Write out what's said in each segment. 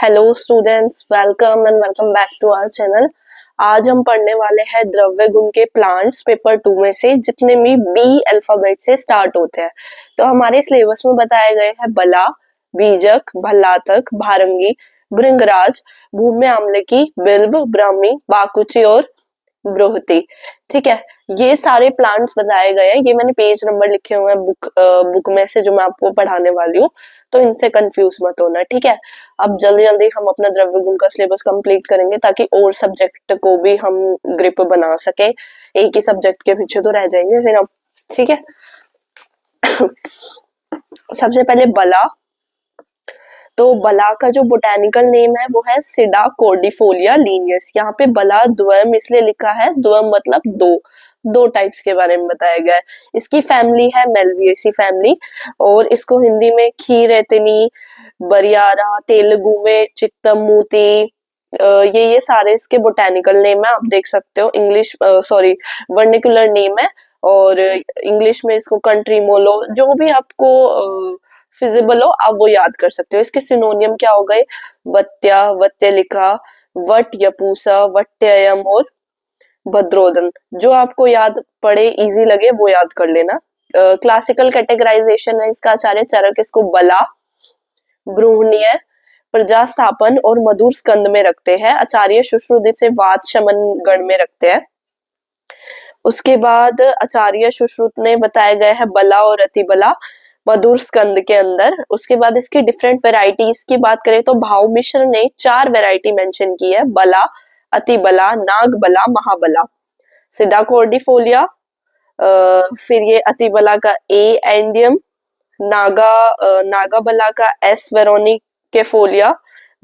Hello students, welcome back to our channel. आज हम पढ़ने वाले हैं द्रव्य गुण के प्लांट्स पेपर 2 में से, जितने भी बी अल्फाबेट से स्टार्ट होते हैं। तो हमारे सिलेबस में बताए गए हैं बला, बीजक, भल्लातक, भारंगी, भृंगराज, भूम्य आम्लकी, बिल्व, ब्राह्मी, बाकुची और बृहति। ठीक है, ये सारे प्लांट्स बताए गए हैं। ये मैंने पेज नंबर लिखे हुए हैं बुक में से, जो मैं आपको पढ़ाने वाली हूँ, तो इनसे कंफ्यूज मत होना। ठीक है, अब जल्दी जल्दी हम अपना द्रव्य गुण का सिलेबस कंप्लीट करेंगे, ताकि और सब्जेक्ट को भी हम ग्रिप बना सके। एक ही सब्जेक्ट के पीछे तो रह जाएंगे फिर हम। ठीक है सबसे पहले बला। तो बला का जो बोटेनिकल नेम है वो है सिडा कॉर्डिफोलिया लीनियस। यहाँ पे बला द्वयम इसलिए लिखा है, द्वयम मतलब दो टाइप्स के बारे में बताया गया है। इसकी फैमिली है मेलवियेसी फैमिली, और इसको हिंदी में खीरेतनी, बरियारा, तेलुगु में चित्तमूर्ति, ये सारे इसके बोटेनिकल नेम है। आप देख सकते हो, इंग्लिश सॉरी वर्निकुलर नेम है, और इंग्लिश में इसको कंट्री मोलो, जो भी आपको फिजिबल हो आप वो याद कर सकते हो। इसके सिनोनियम क्या हो गए? वत्या, वत्यलिका, वट यपूसा, वट्ययम और भद्रोदन। जो आपको याद पड़े, इजी लगे, वो याद कर लेना। क्लासिकल कैटेगराइजेशन है इसका आचार्य चरक इसको बला, ब्रूहणीय, प्रजास्थापन और मधुर स्कंद में रखते हैं। आचार्य सुश्रुत इसे वात शमन गण में रखते हैं। उसके बाद आचार्य सुश्रुत ने बताया गया है बला और अतिबला मधुर स्कंद के अंदर। उसके बाद इसकी डिफरेंट वेराइटीज की बात करें तो भाव मिश्र ने 4 वेराइटी मेंशन की है: बला, अतिबला, नागबला, महाबला। सिडाकोर्डिफोलिया, फिर ये अतिबला का ए एंडियम, नागाबला का एस वेरोनिकेफोलिया,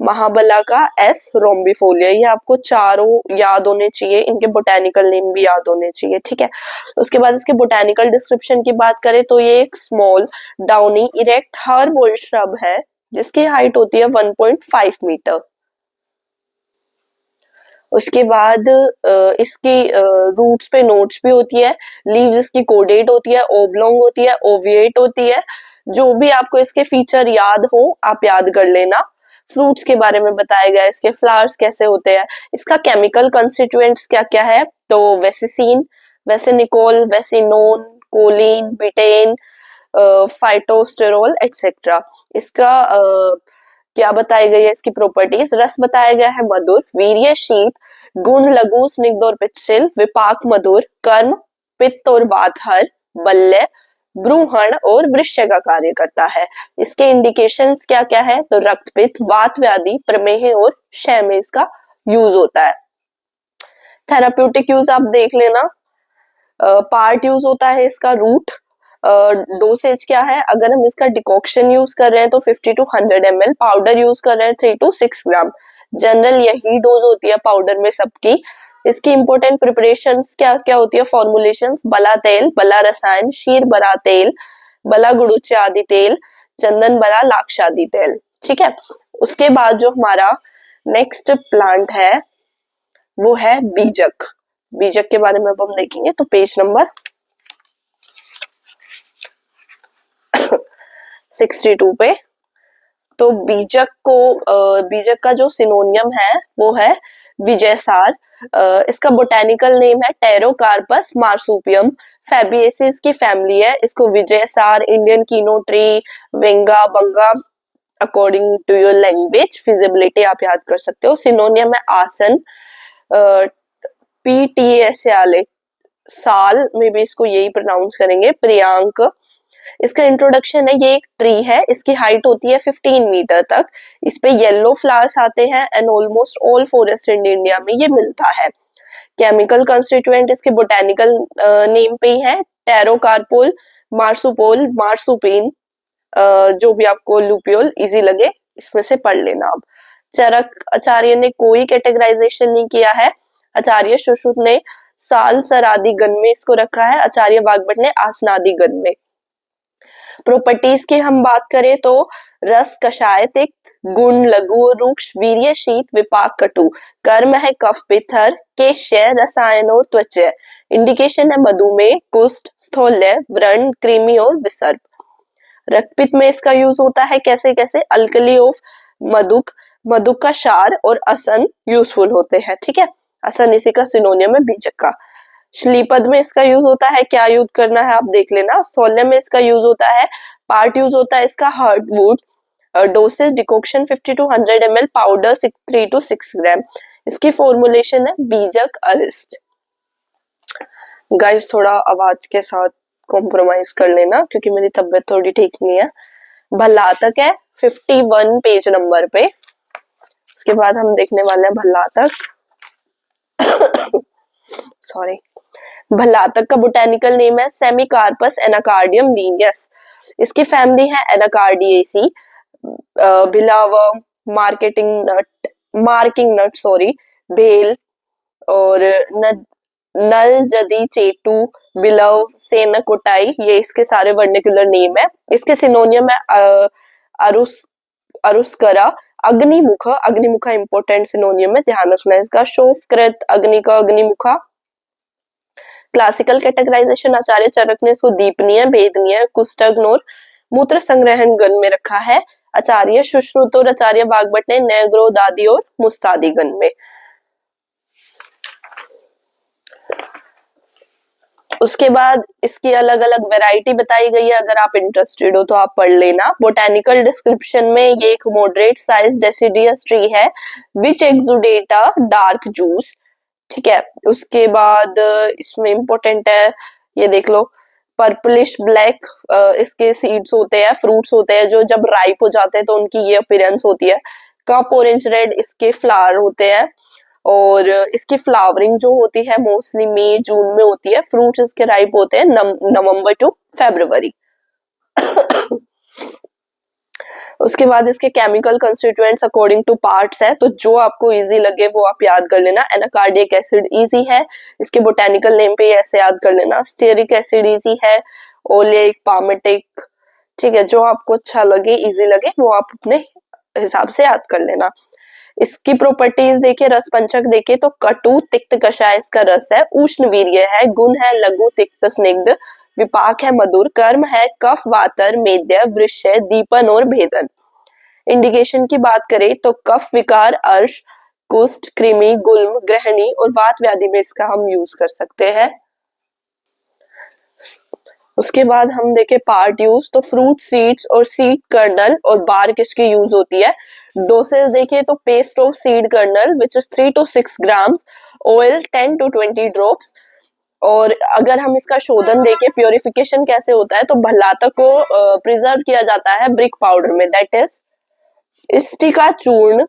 महाबला का एस रोम्बिफोलिया। ये आपको चारों याद होने चाहिए, इनके बोटेनिकल नेम भी याद होने चाहिए। ठीक है, उसके बाद इसके बोटेनिकल डिस्क्रिप्शन की बात करें तो ये एक small downy erect herb shrub है, जिसकी हाइट होती है 1.5 मीटर। उसके बाद इसकी रूट्स पे नोट्स भी होती है, लीव्स इसकी कोडेट होती है, ओब्लोंग होती है, ओविएट होती है। जो भी आपको इसके फीचर याद हो आप याद कर लेना। फ्रूट्स के बारे में बताया गया है, इसके फ्लावर्स कैसे होते हैं, इसका केमिकल कंस्टिट्यूएंट्स क्या क्या है। तो वेसिसिन, वेसिनिकोल, वेसिनोन, कोलिन, बिटेन, फाइटोस्टेरोल एटसेट्रा। इसका क्या बताई गई है इसकी प्रॉपर्टीज? रस बताया गया है मधुर, वीर्य शीत, गुण लघु, स्निग्ध और पिच्छिल, विपाक मधुर, कर्म पित्त और वातहर, बल्य, ब्रूहण और वृश्य का कार्य करता है। इसके इंडिकेशंस क्या क्या है? तो रक्त पित्त, वात व्याधि, प्रमेह और क्षय में इसका यूज होता है। थेराप्यूटिक यूज आप देख लेना। पार्ट यूज होता है इसका रूट। डोसेज क्या है? अगर हम इसका डिकॉक्शन यूज कर रहे हैं तो 50 to 100 ml, पाउडर यूज कर रहे हैं 3 to 6 ग्राम। जनरल यही डोज होती है पाउडर में सबकी। इसकी इंपॉर्टेंट प्रिपरेशंस क्या क्या होती है? फॉर्मुलेशंस: बला तेल, बला रसायन, शीर बरा तेल, बला गुड़ुच आदि तेल, चंदन बला लाक्ष आदि तेल। ठीक है, उसके बाद जो हमारा नेक्स्ट प्लांट है वो है बीजक। बीजक के बारे में अब हम देखेंगे, तो पेज नंबर 62 पे। तो बीजक का जो सिनोनियम है वो है विजयसार। इसका बोटेनिकल नेम है टेरोकार्पस मार्सुपियम। फैबिएसी इसकी फैमिली है। इसको Vijaysar, Indian kino tree, Venga, Banga, according to your language. Feasibility आप याद कर सकते हो। सिनोनियम है आसन, पीटीएसआले, साल में भी इसको यही प्रोनाउंस करेंगे, प्रियांक। इसका इंट्रोडक्शन है, ये एक ट्री है, इसकी हाइट होती है 15 मीटर तक। इस पे येलो फ्लावर्स आते हैं, and almost all forest in India में ये मिलता है। केमिकल कंस्टिट्यूएंट इसके बोटेनिकल नेम पे ही है: टेरोकार्पोल, मार्सुपोल, मार्सुपिन, जो भी आपको लुपियोल इजी लगे इसमें से पढ़ लेना आप। चरक आचार्य ने कोई कैटेगराइजेशन नहीं किया है। आचार्य सुश्रुत ने साल सरादि गण में इसको रखा है, आचार्य वाग्भट ने आसनादि गण में। प्रॉपर्टीज की हम बात करें तो रस कषाय तिक्त, गुण लघु रुक्ष, वीर्य शीत, विपाक कटु। कर्म है कफ पित्थर, केशय, रसायन और त्वचय। इंडिकेशन है मधुमेह, कुष्ठ, स्थौल्य, व्रण, कृमि और विसर्प। रक्तपित्त में इसका यूज होता है कैसे कैसे? अल्कली ऑफ मधुक, मधुक का क्षार और असन यूजफुल होते हैं। ठीक है, असन इसी का सिनोनियम है बीजक का। श्लीपद में इसका यूज होता है, क्या यूज करना है आप देख लेना। स्थौल्य में इसका यूज होता है, पार्ट यूज होता है इसका hardwood. Dosage decoction 50 to 100 ml, powder 3 to 6 ग्राम। इसकी फॉर्मुलेशन है बीजक अरिस्ट। गाइस थोड़ा आवाज के साथ कॉम्प्रोमाइज कर लेना क्योंकि मेरी तबीयत थोड़ी ठीक नहीं है। भल्लातक है 51 पेज नंबर पे। उसके बाद हम देखने वाले हैं भल्लातक। सॉरी। भल्लातक का बोटेनिकल नेम है सेमिकार्पस एनाकार्डियम लीनियस। इसकी फैमिली है एनाकार्डिएसी। बिलावम, मार्किंग नट सॉरी, भेल और नल जदी चेटू, बिलव, सेनकोटाई, ये इसके सारे वर्निकुलर नेम है। इसके सिनोनियम है अरुस्करा, अग्निमुखा। अग्निमुखा इंपोर्टेंट सिनोनियम है, ध्यान रखना इसका। शोफकृत, अग्नि का अग्निमुखा। क्लासिकल कैटेगराइजेशन आचार्य चरक ने इसको दीपनीय, भेदनीय, कुष्ठग्न और मूत्र संग्रहण गण में रखा है। आचार्य सुश्रुत और आचार्य वाग्भट ने नैग्रोदादि और मुस्तादी गण में। उसके बाद इसकी अलग अलग वैरायटी बताई गई है, अगर आप इंटरेस्टेड हो तो आप पढ़ लेना। बोटेनिकल डिस्क्रिप्शन में ये एक मॉडरेट साइज डेसिडियस ट्री है विच एक्सुडेट अ डार्क जूस। ठीक है, उसके बाद इसमें इंपॉर्टेंट है, ये देख लो, पर्पलिश ब्लैक इसके सीड्स होते हैं, फ्रूट्स होते हैं जो जब राइप हो जाते हैं तो उनकी ये अपीयरेंस होती है। कप ऑरेंज रेड इसके फ्लावर होते हैं और इसकी फ्लावरिंग जो होती है मोस्टली मई जून में होती है। फ्रूट्स इसके राइप होते हैं नवंबर टू फरवरी। उसके बाद इसके chemical constituents according two parts है, तो जो आपको इजी लगे वो आप याद कर लेना। एनाकार्डिक एसिड इजी है, इसके बोटेनिकल नेम पे ऐसे याद कर लेना। स्टेरिक एसिड इजी है, ओलेइक, पामेटिक। ठीक है, जो आपको अच्छा लगे इजी लगे वो आप अपने हिसाब से याद कर लेना। इसकी प्रॉपर्टीज देखिए, रस पंचक देखिए तो कटु तिक्त कषाय इसका रस है, उष्ण वीर्य है, गुण है लघु तिक्त स्निग्ध, विपाक है मधुर, कर्म है कफ वातर मेद्य वृश्य दीपन और भेदन। इंडिकेशन की बात करें तो कफ विकार, अर्श, कुष्ठ, कृमि, गुल्म, ग्रहणी और वात व्याधि में इसका हम यूज कर सकते हैं। उसके बाद हम देखें पार्ट यूज, तो फ्रूट सीड्स और सीड कर्नल और बार्क इसकी यूज होती है। डोसेज देखिए तो paste of seed kernel which is 3 to 6 grams, oil 10 to 20 drops. और अगर हम इसका शोधन देखें, प्योरिफिकेशन कैसे होता है, तो भल्लातक को प्रिजर्व किया जाता है ब्रिक पाउडर में, दैट इज स्टिका चूर्ण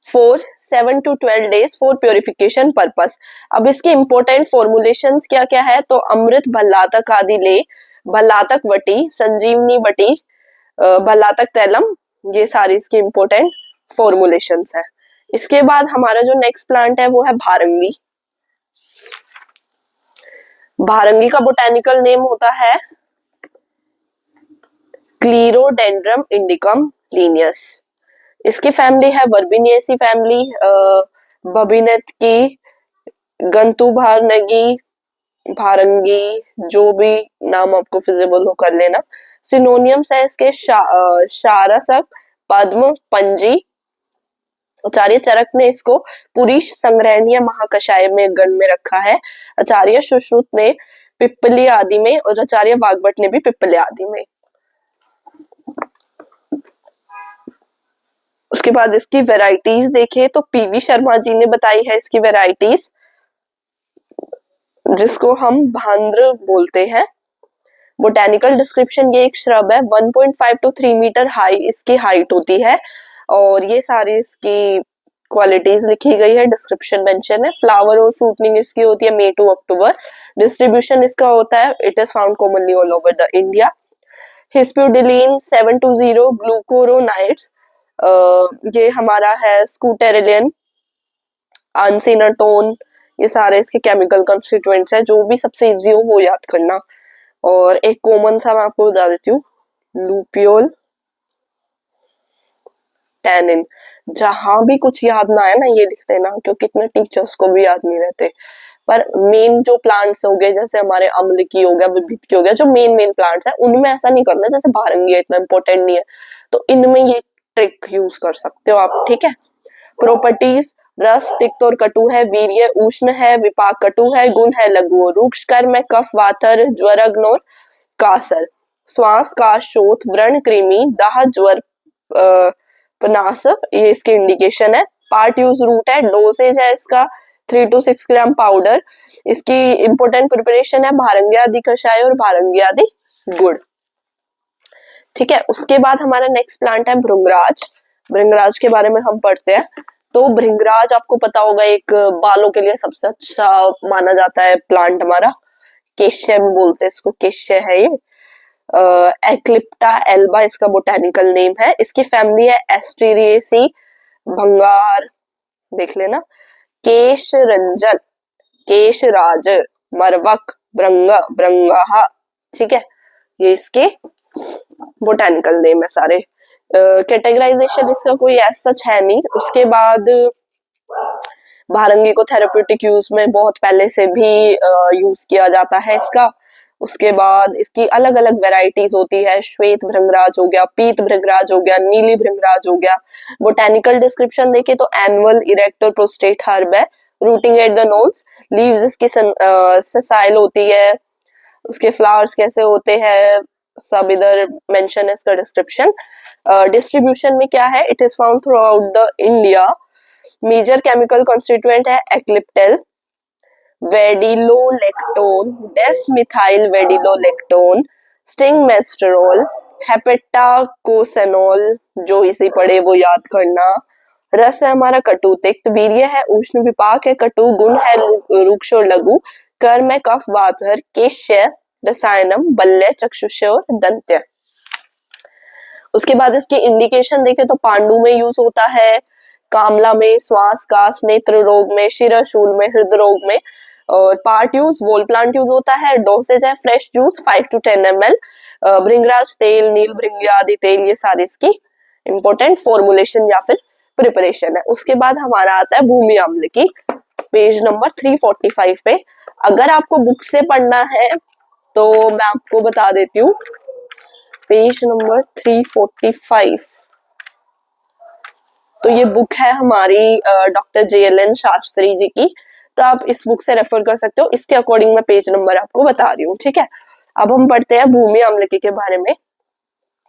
for 7 to 12 days for purification purpose. अब इसके इंपोर्टेंट फॉर्मुलेशंस क्या क्या है, तो अमृत भल्लातक आदि ले, भल्लातक वटी, संजीवनी वटी, भल्लातक तैलम, ये सारी इसकी इंपोर्टेंट फॉर्मुलेशंस है। इसके बाद हमारा जो नेक्स्ट प्लांट है वो है भारंगी। भारंगी का बोटेनिकल नेम होता है क्लीरोडेंड्रम इंडिकम लीनियस। इसकी फैमिली है वर्बिनिएसी फैमिली, बबिनेत की, गंतुभारनगी, भारंगी, जो भी नाम आपको फिजिबल हो कर लेना। सिनोनियम्स है इसके शारसक, पद्म, पंजी। आचार्य चरक ने इसको पुरीश संग्रहणीय महाकषाय में गण में रखा है। आचार्य सुश्रुत ने पिप्पली आदि में और आचार्य वाग्भट ने भी पिप्पली आदि में। उसके बाद इसकी वैरायटीज देखें तो पीवी शर्मा जी ने बताई है इसकी वैरायटीज, जिसको हम भांद्र बोलते हैं। बोटेनिकल डिस्क्रिप्शन, ये एक श्रब है, 1.5 to 3 मीटर हाई इसकी हाइट होती है और ये सारी इसकी क्वालिटीज लिखी गई है, डिस्क्रिप्शन मेंशन है। फ्लावर और फ्रूटनिंग इसकी होती है मई टू अक्टूबर। डिस्ट्रीब्यूशन इसका होता है, it is found commonly all over the India. Hispidulin 720 glucuronides, ये हमारा है स्कूटेरिलियन, आंसिनाटोन, ये सारे इसके केमिकल कंस्टिट्यूएंट्स है। जो भी सबसे इजी हो वो याद करना। और एक कॉमन सा मैं आपको बता देती हूँ, लूपियोल, टैनिन। जहां भी कुछ याद ना आए ना ये लिख देना, क्योंकि इतने टीचर्स को भी याद नहीं रहते। पर मेन जो प्लांट्स हो गए, जैसे हमारे अम्ल की हो गया, विभित की हो गया, जो मेन प्लांट्स है उनमें ऐसा नहीं करना। जैसे भारंगी इतना इंपॉर्टेंट नहीं है, तो इनमें ये ट्रिक यूज कर सकते हो आप, ठीक है। प्रॉपर्टीज, रस तिक्त और कटु है, वीर्य उष्ण है, विपाक कटु है, गुण है लघु और रुक्ष, कर्म है कफ वातर ज्वरग्न और कासर, श्वास काश शोथ व्रण कृमि दाह ज्वर पनास, ये इसके इंडिकेशन है। पार्ट यूज रूट है, डोसेज है इसका 3 to 6 ग्राम पाउडर। इसकी इंपोर्टेंट प्रिपरेशन है भारंगी आदि कषाय और भारंगी आदि गुड़, ठीक है। उसके बाद हमारा नेक्स्ट प्लांट है भृंगराज। भृंगराज के बारे में हम पढ़ते हैं। तो भृंगराज आपको पता होगा एक बालों के लिए सबसे अच्छा माना जाता है प्लांट हमारा, केशय में बोलते हैं इसको, केशय है ये। एक्लिप्टा एल्बा इसका बोटेनिकल नेम है। इसकी फैमिली है एस्टेरिएसी, भंगार देख लेना, केश रंजन, केश राज, मरवक, भृंग, भृंगहा, ठीक है। ये इसके बोटेनिकल नेम है सारे। कैटेगराइजेशन इसका कोई ऐसा सच है नहीं। उसके बाद भारंगी को थेरेप्यूटिक यूज में बहुत पहले से भी यूज किया जाता है इसका। उसके बाद इसकी अलग अलग वेराइटीज होती है, श्वेत भृंगराज हो गया, पीत भृंगराज हो गया, नीली भृंगराज हो गया। बोटेनिकल डिस्क्रिप्शन देखे तो एनुअल इरेक्ट और प्रोस्टेट हर्ब है, routing at the nodes, leaves इसकी सेसाइल होती है। उसके फ्लावर्स कैसे होते हैं सब इधर मेंशन है इसका डिस्क्रिप्शन। डिस्ट्रीब्यूशन में क्या है, it is found through out the. Major chemical constituent है एक्लिप्टेल, वेडिलोलेक्टोन, डेसमिथाइल वेडिलोलेक्टोन, स्टिंगमेस्टेरोल, हेपेटाकोसेनोल, जो इसी पढ़े वो याद करना। रस है हमारा कटु तिक्त, वीर्य है उष्ण, विपाक है कटु, गुण है रुक्ष और लघु, कर्म है कफ वातर, केश्य, रसायनम, बल्य, चक्षुष और दंत्य। उसके बाद इसकी इंडिकेशन देखे तो पांडु में यूज होता है, कामला में, श्वास कास, नेत्र रोग में, शिरशूल में, हृदय रोग में। और पार्ट यूज वोल प्लांट यूज होता है। डोसेज है फ्रेश जूस 5 to 10 ml। भृंगराज तेल, नील भृंगी आदि तेल, ये सारी इसकी इंपॉर्टेंट फॉर्मुलेशन या फिर प्रिपरेशन है। उसके बाद हमारा आता है भूमि अम्ल की, पेज नंबर 345 पे। अगर आपको बुक से पढ़ना है तो मैं आपको बता देती हूँ, पेज नंबर 345। तो ये बुक है हमारी डॉक्टर JLN शास्त्री जी की, तो आप इस बुक से रेफर कर सकते हो। इसके अकॉर्डिंग मैं पेज नंबर आपको बता रही हूँ, ठीक है। अब हम पढ़ते हैं भूमि अम्लकी के बारे में।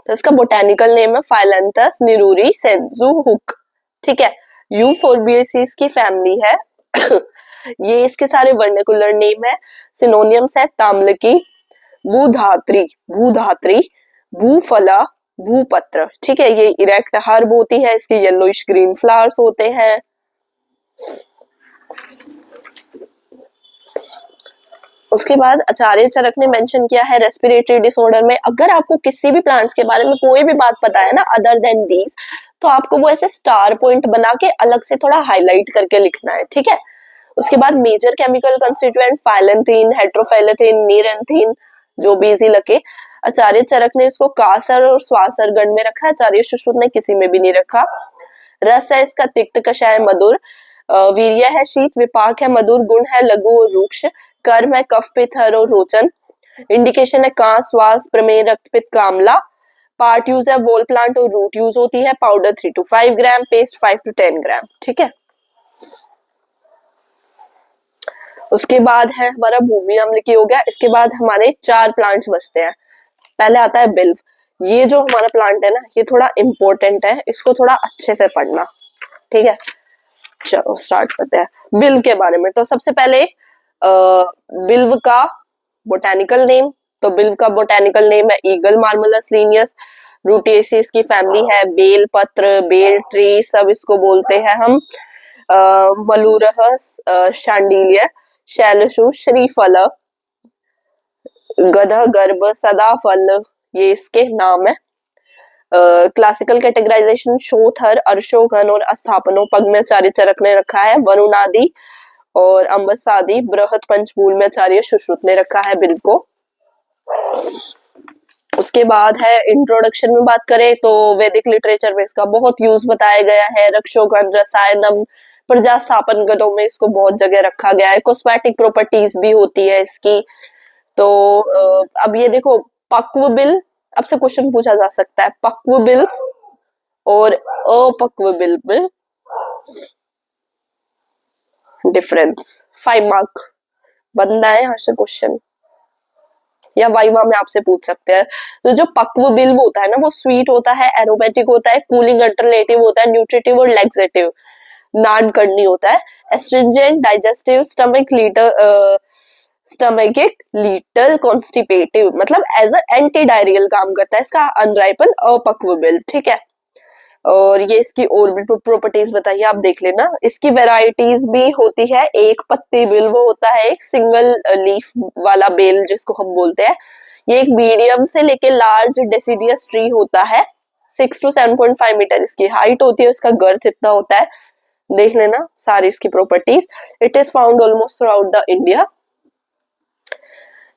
तो इसका बोटेनिकल नेम है फाइलेंथस निरूरी सेंजू हुक, ठीक है। यूफोर्बिएसी इसकी फैमिली है। ये इसके सारे वर्नाकुलर नेम है। सिनोनियम्स है ताम्लकी, भूधात्री, भूधात्री, भूफला, भूपत्र, ठीक है। ये इरेक्ट हर्ब होती है, इसके येलोइश ग्रीन फ्लावर्स होते हैं। उसके बाद आचार्य चरक ने मेंशन किया है रेस्पिरेटरी डिसऑर्डर में। अगर आपको किसी भी प्लांट्स के बारे में कोई भी बात पता है ना अदर देन दीज, तो आपको वो ऐसे स्टार पॉइंट बना के अलग से थोड़ा हाईलाइट करके लिखना है, ठीक है। उसके बाद मेजर केमिकल कंस्टिट्यूएंट फाइलेंथीन, हेट्रोफाइलेथीन, नीरेंथीन, जो भी इजी लगे। आचार्य चरक ने इसको कासर और स्वासर गण में रखा है, आचार्य सुश्रुत ने किसी में भी नहीं रखा। रस है इसका तिक्त, कषाय, मधुर, वीर्य है शीत, विपाक है मधुर, गुण है लघु और रुक्ष, कर्म है कफ पित्त हर और रोचन, इंडिकेशन है कांस, श्वास, प्रमेय, रक्तपित्त, कामला। पार्ट यूज है वोल प्लांट और रूट यूज होती है। Powder 3 to 5 gram, paste 5 to 10 ग्राम, ठीक है। उसके बाद है हमारा भूमि अम्ल की हो गया। इसके बाद हमारे 4 प्लांट्स बचते हैं। पहले आता है बिल्व। ये जो हमारा प्लांट है ना, ये थोड़ा इंपॉर्टेंट है, इसको थोड़ा अच्छे से पढ़ना, ठीक है। चलो स्टार्ट करते हैं बिल्व के बारे में। तो सबसे पहले बिल्व का बोटेनिकल नेम। तो बिल्व का बोटेनिकल नेम है ईगल मार्मलस लीनियस, रूटिएसी इसकी फैमिली है, बेल पत्र, बेल ट्री सब इसको बोलते हैं हम। मलूरह, शांडिल्य, शैलशु, श्रीफल, गधा गर्भ, सदाफल, ये इसके नाम है। क्लासिकल कैटेगराइजेशन शोथर, अर्शोघन और अस्थापनो पग में आचार्य चरक ने रखा है। वरुणादि और अम्बसादि बृहत पंचमूल में आचार्य सुश्रुत ने रखा है बिल को। उसके बाद है इंट्रोडक्शन में बात करें तो वैदिक लिटरेचर में इसका बहुत यूज बताया गया है। रक्षोगन, रसायनम, प्रजास्थापन गणों में इसको बहुत जगह रखा गया है। कॉस्मेटिक प्रॉपर्टीज भी होती है इसकी। तो अब ये देखो पक्व बिल, अब से क्वेश्चन पूछा जा सकता है, पक्व बिल और अपक्व बिल्व में डिफरेंस। 5 मार्क बनना है यहाँ से क्वेश्चन, या वाइवा में आपसे पूछ सकते हैं। तो जो पक्व बिल्व होता है ना, वो स्वीट होता है, एरोमेटिक होता है, कूलिंग अल्टरनेटिव होता है, न्यूट्रिटिव और लैक्सेटिव, नॉन कर्नी होता है, एस्ट्रिंजेंट, डाइजेस्टिव, स्टमकिक, लिटल कॉन्स्टिपेटिव, मतलब एज अ एंटी डायरियल काम करता है इसका अनराइपन अपक्व बिल्व। ठीक है, और ये इसकी और भी प्रॉपर्टीज बताइए, आप देख लेना। इसकी वेराइटीज भी होती है, एक पत्ती बिल्व होता है, एक सिंगल लीफ वाला बेल जिसको हम बोलते हैं। ये एक मीडियम से लेके लार्ज डेसिडियस ट्री होता है, 6 to 7.5 मीटर इसकी हाइट होती है, इसका गर्थ इतना होता है, देख लेना सारी इसकी properties. It is found almost through out out India.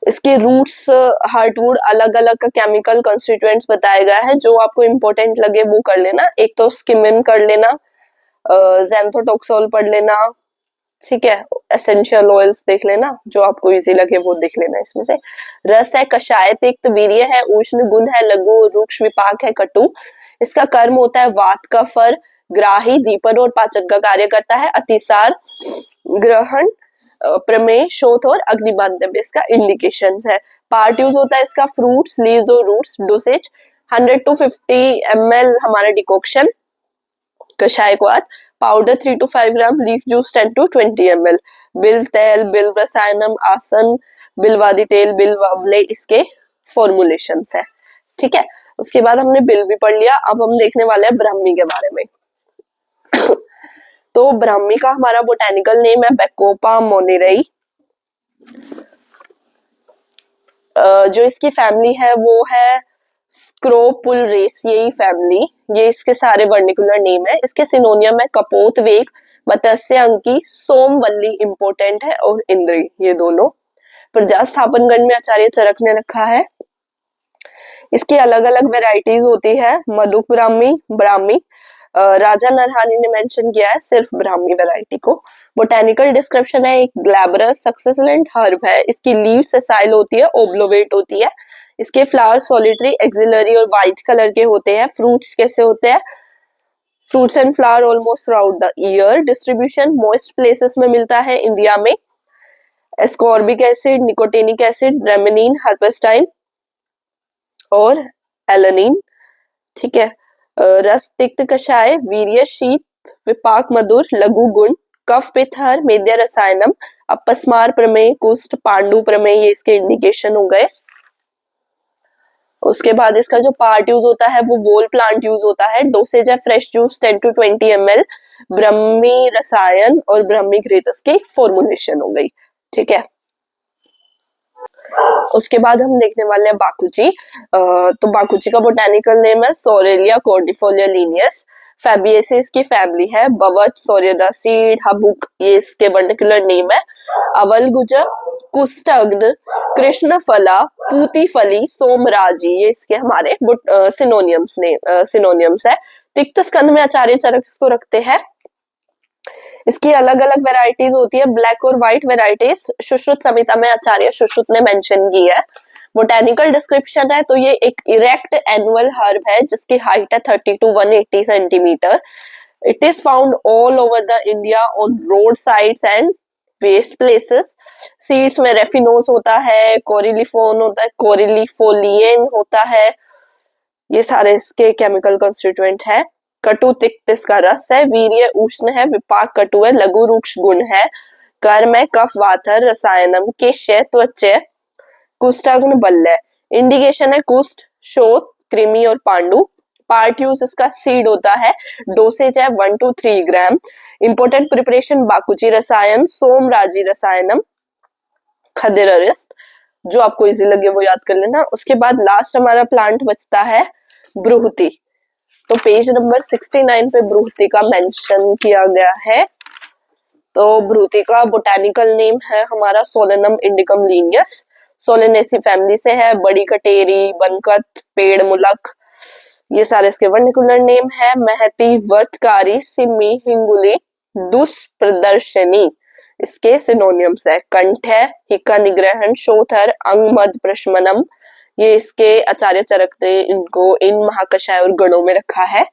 इसके रूट्स, हार्टवुड, अलग अलग का केमिकल कंस्टिट्यूएंट्स बताया गया है, जो आपको इंपॉर्टेंट लगे वो कर लेना। एक तो स्किमिन कर लेना, ज़ैंथोटोक्सोल पढ़ लेना, ठीक है, एसेंशियल ऑयल्स देख लेना, जो आपको इजी लगे वो देख लेना। इसमें से रस है कषाय, तिक्त, वीर्य है, उष्ण, गुण है लघु, रुक्ष, विपाक है कटु। इसका कर्म होता है वात का फर, ग्राही, दीपन और पाचन का कार्य करता है, अतिसार, ग्रहण, प्रमेय, शोथ और अग्निबाध्यम इसका इंडिकेशन है। पार्ट यूज होता है इसका फ्रूट्स, लीव्स और रूट्स। डोसेज 100 to 50 ml हमारा डिकॉक्शन कषाय को आज, powder 3 to 5 gram, leaf juice 10 to 20 ml। बिल्व तेल, बिल्व रसायनम, आसन, बिल्वादी तेल, बिल्व अवले इसके फॉर्मुलेशन है। ठीक है, उसके बाद हमने बिल भी पढ़ लिया, अब हम देखने वाले हैं ब्राह्मी के बारे में। तो ब्राह्मी का हमारा बोटेनिकल नेम है बेकोपा मोनेरई। जो इसकी फैमिली है वो है स्क्रोपुलरेसिएई फैमिली, ये इसके सारे वर्निकुलर नेम है। इसके सिनोनियम है कपोत, वेग, मत्स्य अंकी, सोमवल्ली इंपोर्टेंट है, और इंद्री, ये दोनों। प्रजा स्थापन गण में आचार्य चरक ने रखा है। इसकी अलग अलग वेराइटीज होती है, मधुक ब्राह्मी, ब्राह्मी, राजा नरहानी ने मेंशन किया है सिर्फ ब्राह्मी वैरायटी को। बोटेनिकल डिस्क्रिप्शन है, एक ग्लैब्रस सक्सेलेंट हर्ब है, इसकी लीव सेसाइल होती है, ओब्लोवेट होती है, इसके फ्लावर सॉलिटरी, एक्सिलरी और व्हाइट कलर के होते हैं। फ्रूट्स कैसे होते हैं? Fruits and flower almost through out the year. Distribution most places में मिलता है इंडिया में। एस्कॉर्बिक एसिड, निकोटिनिक एसिड, ब्रेमेनिन, हर्पेस्टाइन और एलनिन। ठीक है, रस, तिक्त, कषाय, वीर्य, शीत, विपाक, मधुर, लघु, गुण, कफ, पित्त, मेद्य रसायनम, अपस्मार, प्रमेय, कुष्ठ, पांडु प्रमेय, ये इसके इंडिकेशन हो गए। उसके बाद इसका जो पार्ट यूज होता है वो वोल प्लांट यूज होता है। डोसेज है फ्रेश जूस 10 to 20 ml। ब्रह्मी रसायन और ब्रह्मी घृत की फॉर्मुलेशन हो गई। ठीक है, उसके बाद हम देखने वाले हैं बाकुची। तो बाकुची का बोटेनिकल नेम है सोरेलिया कॉर्डिफोलिया लीनियस। फैबिएसी इसकी फैमिली है। बवच, सोरियादासी, हबुक, ये इसके वर्निकुलर नेम है। अवल गुजर, कुष्ठग्न, कृष्ण फला, पूती फली, सोमराजी, ये इसके हमारे सिनोनियम्स है। तिक्त स्कंद में आचार्य चरक इसको रखते हैं। इसकी अलग अलग वेराइटीज होती है, ब्लैक और व्हाइट वेराइटीज सुश्रुत संहिता में आचार्य सुश्रुत ने मेंशन की है। बोटेनिकल डिस्क्रिप्शन है, तो ये एक इरेक्ट एनुअल हर्ब है जिसकी हाइट है 30 to 180 centimetre. It is found all over the India on road sides and waste places. Seeds में रेफिनोस होता है, कोरिलीफोन होता है, कोरिलीफोलियन होता है, ये सारे इसके केमिकल कंस्टिट्यूएंट है। कटु तिक्त इसका रस है। वीर्य उष्ण है, विपाक कटु है, लघु रुक्ष गुण है, कर्म है कफ वातर, रसायनम केश्य, त्वचय, कुष्ठाग्न बल्लय। इंडिकेशन है कुष्ठ, शोथ, कृमि और पांडु। पार्ट यूज इसका सीड होता है। डोसेज है 1 to 3 ग्राम। इंपोर्टेंट प्रिपरेशन बाकुची रसायन, सोमराजी रसायनम, खदिररिस्ट, जो आपको इजी लगे वो याद कर लेना। उसके बाद लास्ट हमारा प्लांट बचता है ब्रूहति। तो पेज नंबर 69 पे ब्रूहति का मेंशन किया गया है। तो ब्रूहति का बोटेनिकल नेम है हमारा सोलेनम इंडिकम लीनियस। सोलेनेसी फैमिली से है। बड़ी कटेरी, बनकत, पेड़ मुलक, ये सारे इसके वर्निकुलर नेम है। महती, वर्तकारी, सिमी, हिंगुली, दुष्प्रदर्शनी इसके सिनोनियम्स है। कंठ है, हिक्का निग्रहण, शोथर, अंगमर्द प्रशमनम, ये इसके आचार्य चरक ने इनको इन महाकषाय और गणों में रखा है।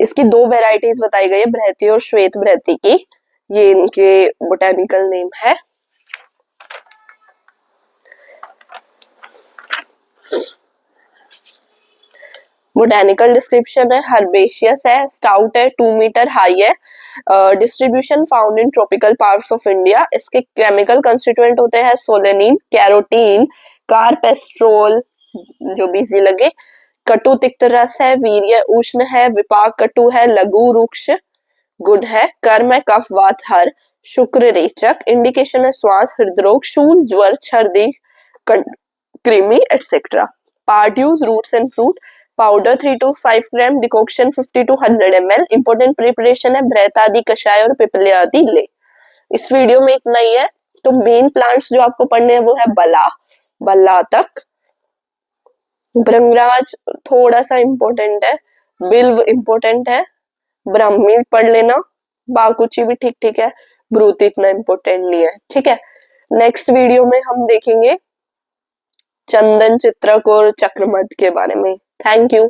इसकी 2 वेराइटीज बताई गई है, बृहति और श्वेत बृहति की। ये इनके बोटेनिकल नेम है। बोटेनिकल डिस्क्रिप्शन है, हर्बेशियस है, स्टाउट है, 2 मीटर हाई है, distribution found in tropical parts of India. इसके केमिकल कंस्टिट्यूएंट होते हैं सोलेनिन, कैरोटीन, कार्पेस्ट्रोल, जो भी इजी लगे, कटु तिक्त रस है, वीर्य उष्ण है, विपाक कटु है, लघु रुक्ष गुड है, कर्म है, कफ वात हर, शुक्र रेचक, इंडिकेशन है श्वास, हृदरोग, शूल, ज्वर, छर्दी, कृमि etcetera. Part use roots and fruit, powder 3 to 5 gram, decoction 50 to 100 ml। Important preparation है बृहतादि कषाय और पिपल्यादि ले। इस वीडियो में इतना ही है। तो मेन प्लांट्स जो आपको पढ़ने हैं वो है बला, बल्ला तक, भृंगराज थोड़ा सा इम्पोर्टेंट है, बिल्व इम्पोर्टेंट है, ब्राह्मी पढ़ लेना, बाकुची भी ठीक ठीक है, ब्रूत इतना इम्पोर्टेंट नहीं है। ठीक है, नेक्स्ट वीडियो में हम देखेंगे चंदन चित्रक और चक्रमर्द के बारे में। Thank you.